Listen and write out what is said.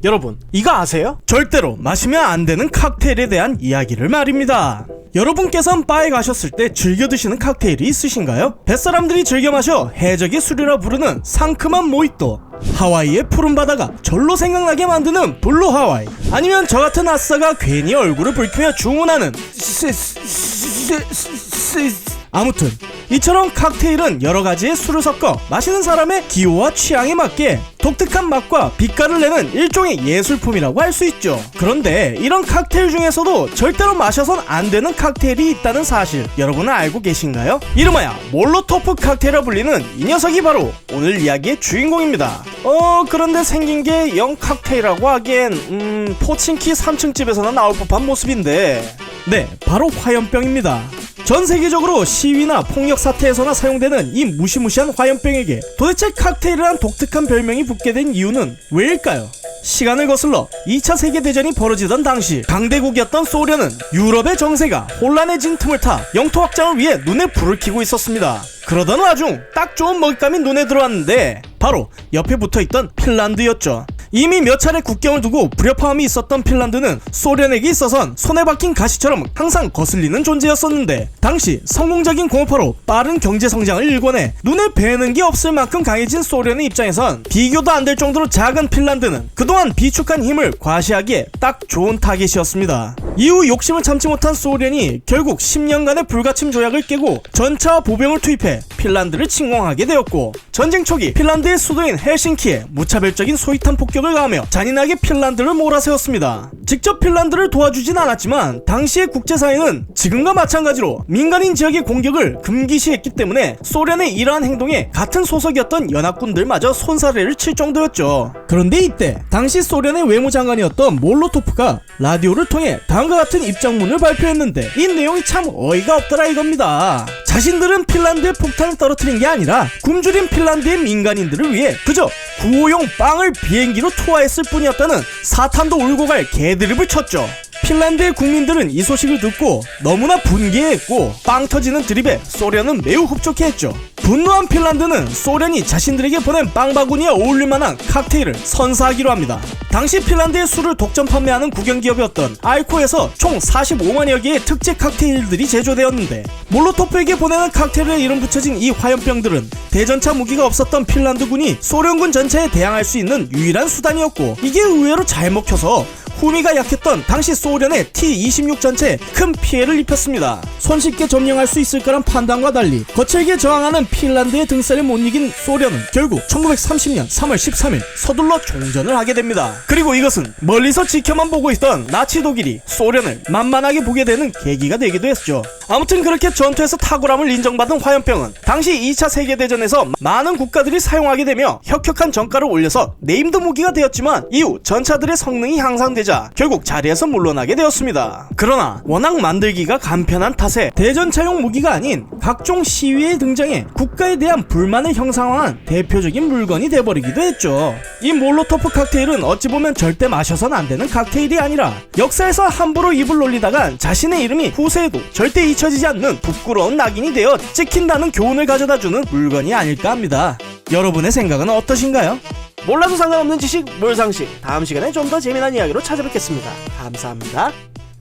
여러분, 이거 아세요? 절대로 마시면 안 되는 칵테일에 대한 이야기를 말입니다. 여러분께선 바에 가셨을 때 즐겨 드시는 칵테일이 있으신가요? 뱃사람들이 즐겨 마셔 해적의 술이라 부르는 상큼한 모히또, 하와이의 푸른 바다가 절로 생각나게 만드는 블루 하와이, 아니면 저 같은 아싸가 괜히 얼굴을 붉히며 주문하는 아무튼 이처럼 칵테일은 여러가지의 술을 섞어 마시는 사람의 기호와 취향에 맞게 독특한 맛과 빛깔을 내는 일종의 예술품이라고 할 수 있죠. 그런데 이런 칵테일 중에서도 절대로 마셔선 안 되는 칵테일이 있다는 사실 여러분은 알고 계신가요? 이름하여 몰로토프 칵테일이라 불리는 이 녀석이 바로 오늘 이야기의 주인공입니다. 그런데 생긴 게 영 칵테일이라고 하기엔 포친키 3층 집에서나 나올 법한 모습인데, 네, 바로 화염병입니다. 전 세계적으로 시위나 폭력 사태에서나 사용되는 이 무시무시한 화염병에게 도대체 칵테일이란 독특한 별명이 붙게 된 이유는 왜일까요? 시간을 거슬러 2차 세계대전이 벌어지던 당시 강대국이었던 소련은 유럽의 정세가 혼란해진 틈을 타 영토 확장을 위해 눈에 불을 켜고 있었습니다. 그러던 와중 딱 좋은 먹잇감이 눈에 들어왔는데 바로 옆에 붙어있던 핀란드였죠. 이미 몇 차례 국경을 두고 불협화음이 있었던 핀란드는 소련에게 있어선 손에 박힌 가시처럼 항상 거슬리는 존재였었는데, 당시 성공적인 공업화로 빠른 경제 성장을 일궈내 눈에 뵈는 게 없을 만큼 강해진 소련의 입장에선 비교도 안 될 정도로 작은 핀란드는 그동안 비축한 힘을 과시하기에 딱 좋은 타깃이었습니다. 이후 욕심을 참지 못한 소련이 결국 10년간의 불가침 조약을 깨고 전차와 보병을 투입해 핀란드를 침공하게 되었고, 전쟁 초기 핀란드의 수도인 헬싱키에 무차별적인 소위탄 폭격을 가하며 잔인하게 핀란드를 몰아세웠습니다. 직접 핀란드를 도와주진 않았지만 당시의 국제사회는 지금과 마찬가지로 민간인 지역의 공격을 금기시했기 때문에 소련의 이러한 행동에 같은 소속이었던 연합군들마저 손사래를 칠 정도였죠. 그런데 이때 당시 소련의 외무장관이었던 몰로토프가 라디오를 통해 다음과 같은 입장문을 발표했는데 이 내용이 참 어이가 없더라 이겁니다. 자신들은 핀란드에 폭탄을 떨어뜨린 게 아니라 굶주린 핀란드의 민간인들을 위해 그저 구호용 빵을 비행기로 투하했을 뿐이었다는 사탄도 울고 갈 개드립을 쳤죠. 핀란드의 국민들은 이 소식을 듣고 너무나 분개했고 빵 터지는 드립에 소련은 매우 흡족해했죠. 분노한 핀란드는 소련이 자신들에게 보낸 빵 바구니에 어울릴만한 칵테일을 선사하기로 합니다. 당시 핀란드의 술을 독점 판매하는 국영기업이었던 알코에서 총 45만여 개의 특제 칵테일들이 제조되었는데, 몰로토프에게 보내는 칵테일에 이름 붙여진 이 화염병들은 대전차 무기가 없었던 핀란드군이 소련군 전체에 대항할 수 있는 유일한 수단이었고, 이게 의외로 잘 먹혀서 후미가 약했던 당시 소련의 T-26 전체에 큰 피해를 입혔습니다. 손쉽게 점령할 수 있을 거란 판단과 달리 거칠게 저항하는 핀란드의 등살을 못 이긴 소련은 결국 1930년 3월 13일 서둘러 종전을 하게 됩니다. 그리고 이것은 멀리서 지켜만 보고 있던 나치 독일이 소련을 만만하게 보게 되는 계기가 되기도 했죠. 아무튼 그렇게 전투에서 탁월함을 인정받은 화염병은 당시 2차 세계대전에서 많은 국가들이 사용하게 되며 혁혁한 전가를 올려서 네임드 무기가 되었지만, 이후 전차들의 성능이 향상되자 결국 자리에서 물러나게 되었습니다. 그러나 워낙 만들기가 간편한 탓에 대전차용 무기가 아닌 각종 시위에 등장해 국가에 대한 불만을 형상화한 대표적인 물건이 돼버리기도 했죠. 이 몰로토프 칵테일은 어찌 보면 절대 마셔선 안 되는 칵테일이 아니라 역사에서 함부로 입을 놀리다간 자신의 이름이 후세에도 절대 잊혀지지 않는 부끄러운 낙인이 되어 찍힌다는 교훈을 가져다주는 물건이 아닐까 합니다. 여러분의 생각은 어떠신가요? 몰라도 상관없는 지식 몰상식, 다음 시간에 좀 더 재미난 이야기로 찾아뵙겠습니다. 감사합니다.